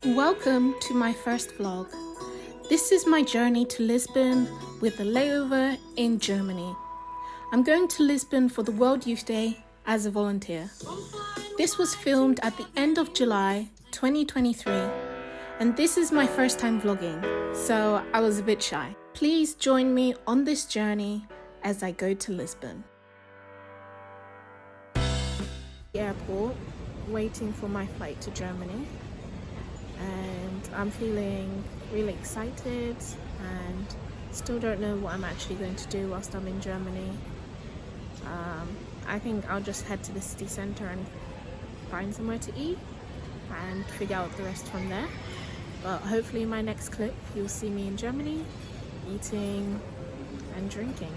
Welcome to my first vlog. This is my journey to Lisbon with a layover in Germany. I'm going to Lisbon for the World Youth Day as a volunteer. This was filmed at the end of July 2023 and this is my first time vlogging, so I was a bit shy. Please join me on this journey as I go to Lisbon. Airport, waiting for my flight to Germany. And I'm feeling really excited and still don't know what I'm actually going to do whilst I'm in Germany. I think I'll just head to the city centre and find somewhere to eat and figure out the rest from there. But hopefully in my next clip you'll see me in Germany eating and drinking.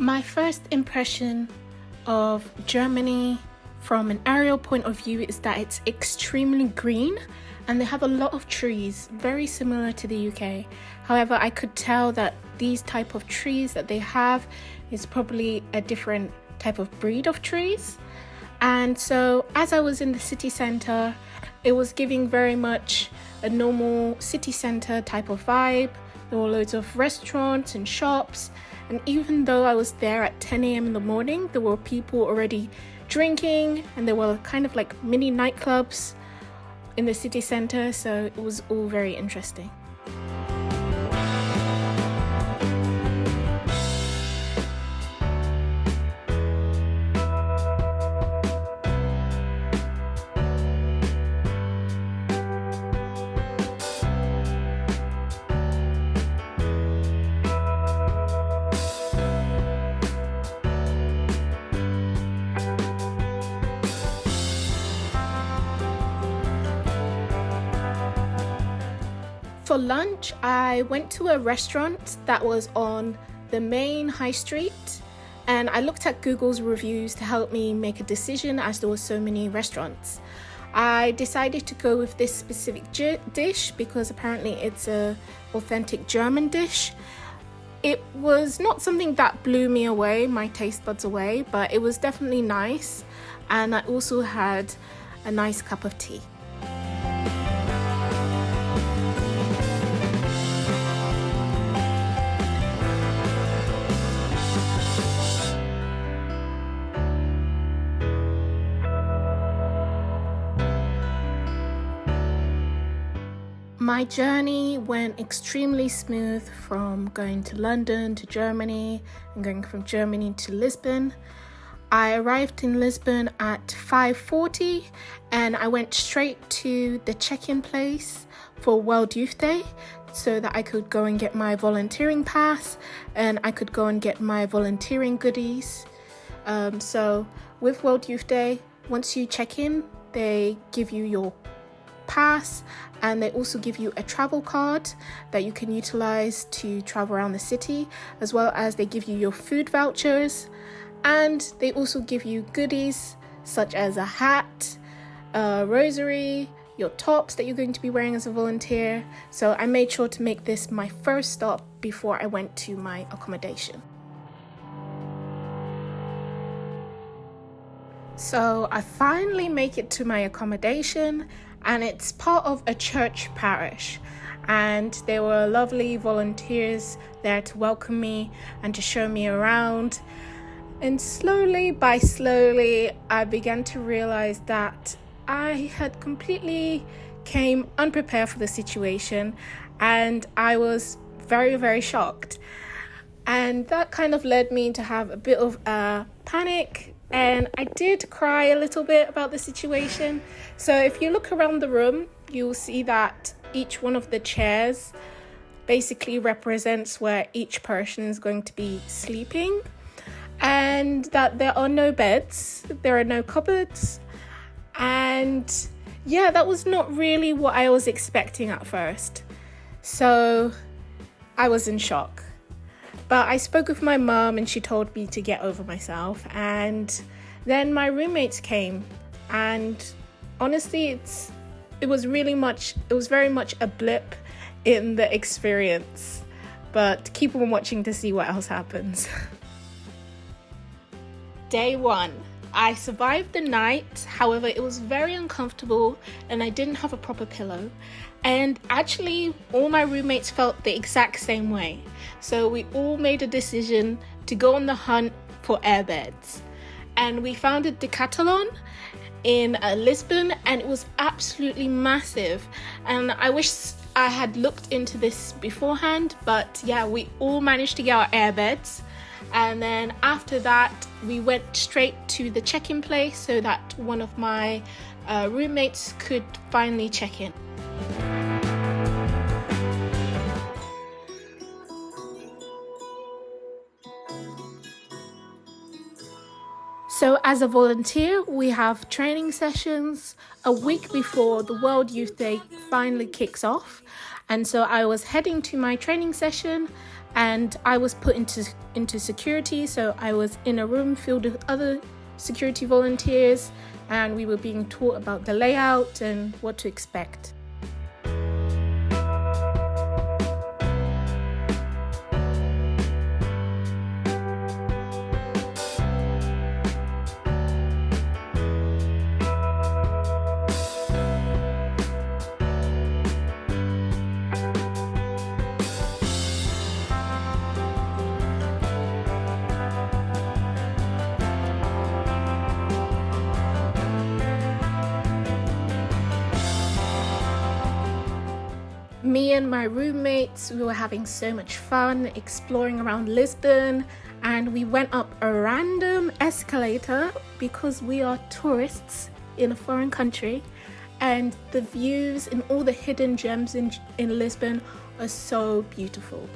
My first impression of Germany from an aerial point of view is that it's extremely green and they have a lot of trees, very similar to the UK. However, I could tell that these type of trees that they have is probably a different type of breed of trees. And so as I was in the city centre, it was giving very much a normal city centre type of vibe. There were loads of restaurants and shops. And even though I was there at 10 a.m. in the morning, there were people already drinking and there were kind of like mini nightclubs in the city centre, so it was all very interesting. For lunch, I went to a restaurant that was on the main high street and I looked at Google's reviews to help me make a decision as there were so many restaurants. I decided to go with this specific dish because apparently it's an authentic German dish. It was not something that blew me away, my taste buds away, but it was definitely nice and I also had a nice cup of tea. My journey went extremely smooth from going to London to Germany and going from Germany to Lisbon. I arrived in Lisbon at 5:40 and I went straight to the check-in place for World Youth Day so that I could go and get my volunteering pass and I could go and get my volunteering goodies. So with World Youth Day, once you check in, they give you your pass and they also give you a travel card that you can utilize to travel around the city, as well as they give you your food vouchers and they also give you goodies such as a hat, a rosary, your tops that you're going to be wearing as a volunteer. So I made sure to make this my first stop before I went to my accommodation. So I finally make it to my accommodation and it's part of a church parish and there were lovely volunteers there to welcome me and to show me around. And slowly I began to realize that I had completely came unprepared for the situation and I was very, very shocked. And that kind of led me to have a bit of a panic. And I did cry a little bit about the situation. So if you look around the room, you'll see that each one of the chairs basically represents where each person is going to be sleeping. And that there are no beds, there are no cupboards. And yeah, that was not really what I was expecting at first. So I was in shock. But I spoke with my mum and she told me to get over myself. And then my roommates came and honestly it was very much a blip in the experience. but keep on watching to see what else happens. Day 1. I survived the night, however it was very uncomfortable and I didn't have a proper pillow, and actually all my roommates felt the exact same way, so we all made a decision to go on the hunt for airbeds, and we found a Decathlon in Lisbon, and it was absolutely massive, and I wish I had looked into this beforehand, but yeah, we all managed to get our airbeds. And then after that, we went straight to the check-in place so that one of my roommates could finally check in. So as a volunteer, we have training sessions a week before the World Youth Day finally kicks off. And so I was heading to my training session and I was put into security. So I was in a room filled with other security volunteers and we were being taught about the layout and what to expect. Me and my roommates, we were having so much fun exploring around Lisbon, and we went up a random escalator because we are tourists in a foreign country, and the views and all the hidden gems in Lisbon are so beautiful.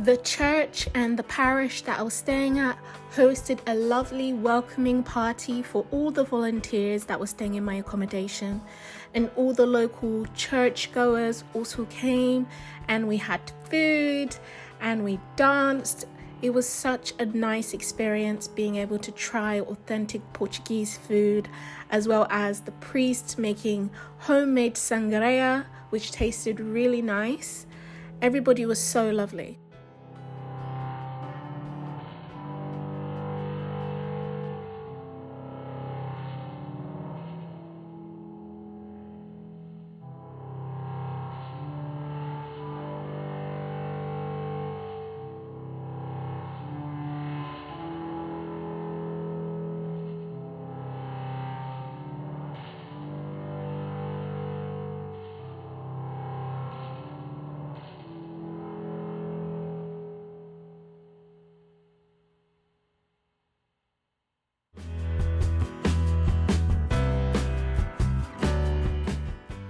The church and the parish that I was staying at hosted a lovely welcoming party for all the volunteers that were staying in my accommodation, and all the local churchgoers also came, and we had food and we danced. It was such a nice experience being able to try authentic Portuguese food, as well as the priest making homemade sangria, which tasted really nice. Everybody was so lovely.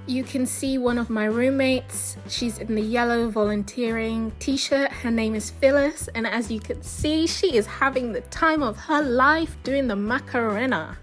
You can see one of my roommates. She's in the yellow volunteering t-shirt. Her name is Phyllis, and as you can see, she is having the time of her life doing the Macarena.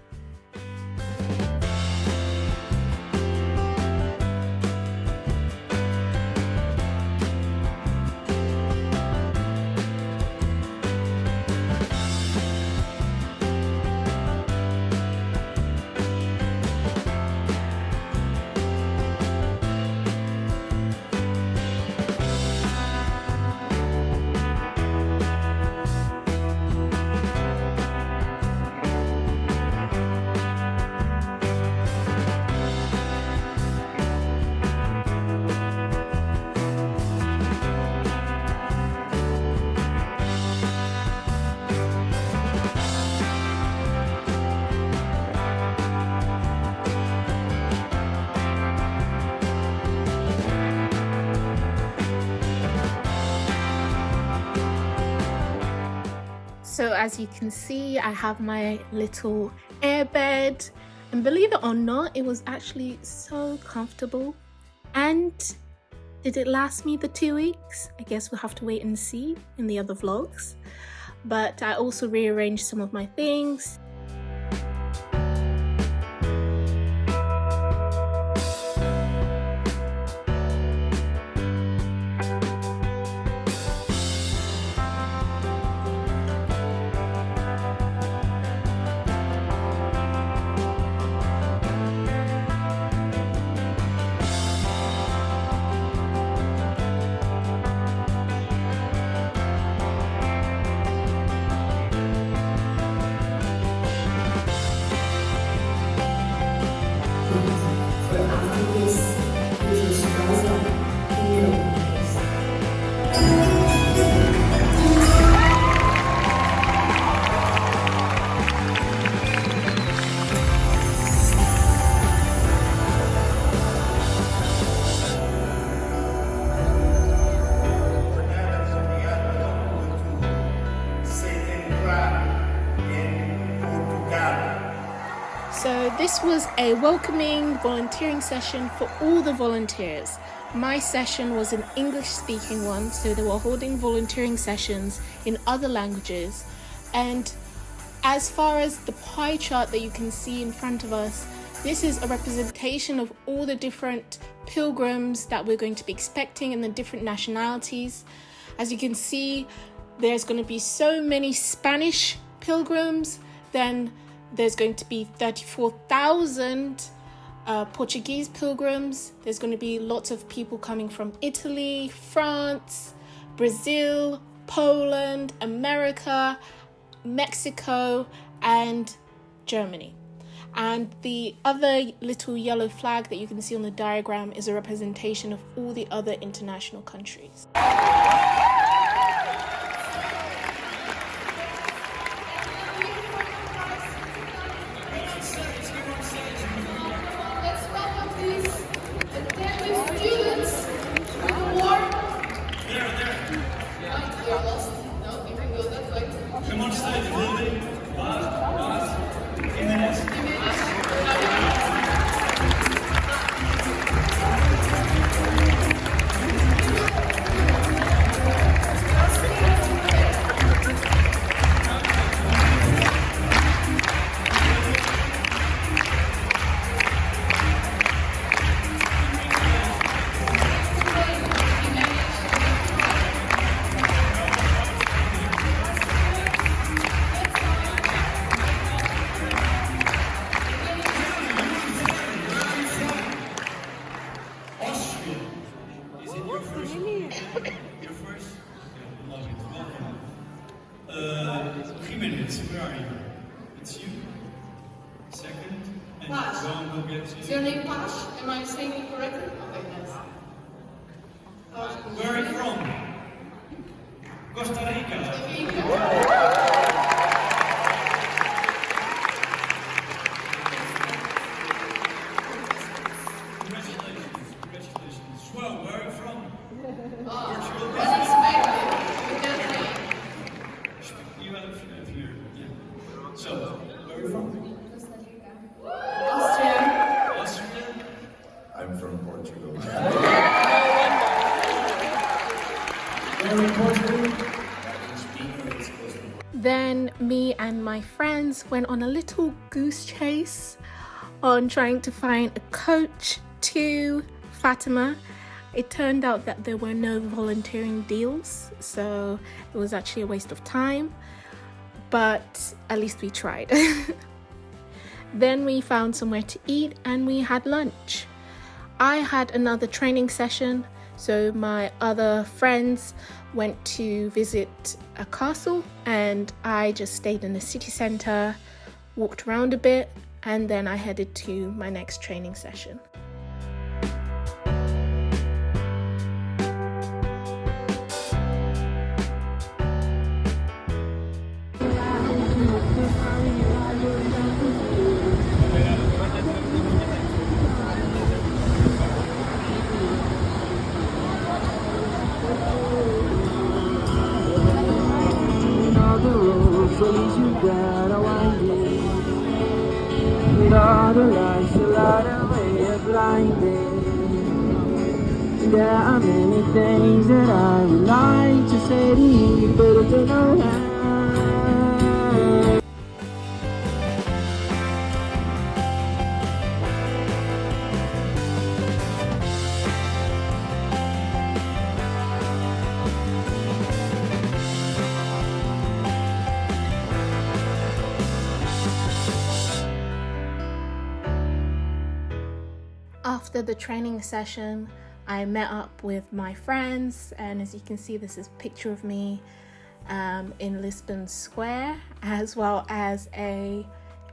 So as you can see, I have my little airbed, And believe it or not, it was actually so comfortable. And did it last me the 2 weeks? I guess we'll have to wait and see in the other vlogs. But I also rearranged some of my things. So this was a welcoming volunteering session for all the volunteers. My session was an English-speaking one, so they were holding volunteering sessions in other languages. And as far as the pie chart that you can see in front of us, this is a representation of all the different pilgrims that we're going to be expecting and the different nationalities. As you can see, there's going to be so many Spanish pilgrims, then there's going to be 34,000 Portuguese pilgrims. There's going to be lots of people coming from Italy, France, Brazil, Poland, America, Mexico, and Germany. And the other little yellow flag that you can see on the diagram is a representation of all the other international countries. Where are you? It's you. Second. And Joan will get you. Is your name Pash? Am I saying it correctly? Okay, yes. Where are you from? Costa Rica. Congratulations. Well, where are you from? Portugal. Unexpected. You have here. Yeah. So, where are you from? Austria. Austria? I'm from Portugal. Then me and my friends went on a little goose chase on trying to find a coach to Fatima. It turned out that there were no volunteering deals, so it was actually a waste of time, but at least we tried. Then we found somewhere to eat and we had lunch. I had another training session, so my other friends went to visit a castle and I just stayed in the city centre, walked around a bit, and then I headed to my next training session. blinded. There are many things that I would like to say to you, but I don't know how. After the training session, I met up with my friends, and as you can see, this is a picture of me in Lisbon Square, as well as a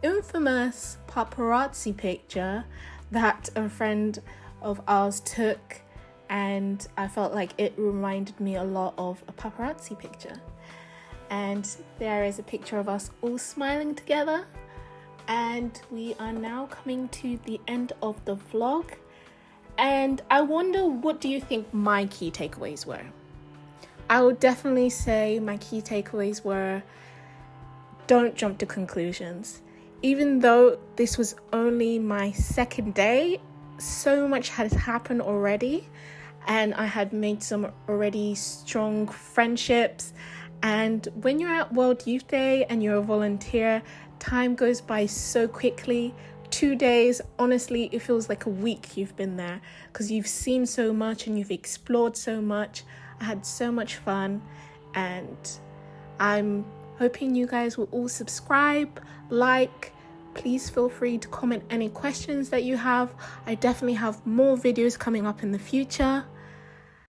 infamous paparazzi picture that a friend of ours took, and I felt like it reminded me a lot of a paparazzi picture. And there is a picture of us all smiling together. And we are now coming to the end of the vlog, and I wonder, what do you think my key takeaways were? I would definitely say my key takeaways were, don't jump to conclusions. Even though this was only my second day, so much has happened already, and I had made some already strong friendships. And when you're at World Youth Day and you're a volunteer, time goes by so quickly. 2 days, honestly, it feels like a week you've been there, because you've seen so much and you've explored so much. I had so much fun, and I'm hoping you guys will all subscribe, like. Please feel free to comment any questions that you have. I definitely have more videos coming up in the future.